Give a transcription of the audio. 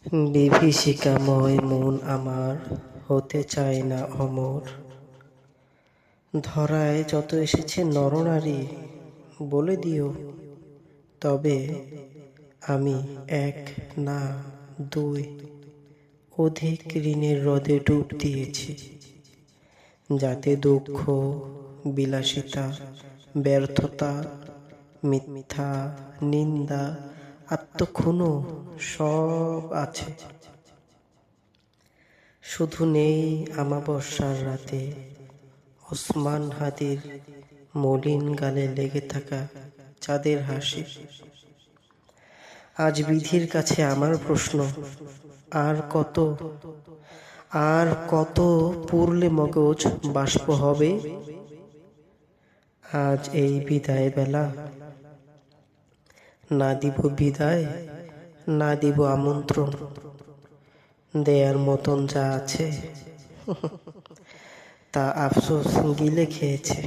বিভীষিকাময় মন আমার হতে চায় না অমর। ধরায় যত এসেছে নরনারী বলে দিও, তবে আমি এক না দুই অধিক ঋণের হ্রদে ডুব দিয়েছি, যাতে দুঃখ, বিলাসিতা, ব্যর্থতা, মিথ্যা, নিন্দা, আত্মখুনও সব আছে। শুধু নেই আমাবস্যার রাতে ওসমান হাদির মলিন গালে লেগে থাকা চাঁদের হাসি। আজ বিধির কাছে আমার প্রশ্ন, আর কত পুরলে মগজ বাষ্প হবে? আজ এই বিদায় বেলা না দিব বিদায়, না দিব আমন্ত্রণ, দেয়ার মতন যা আছে তা আফসোস গিলে খেয়েছে।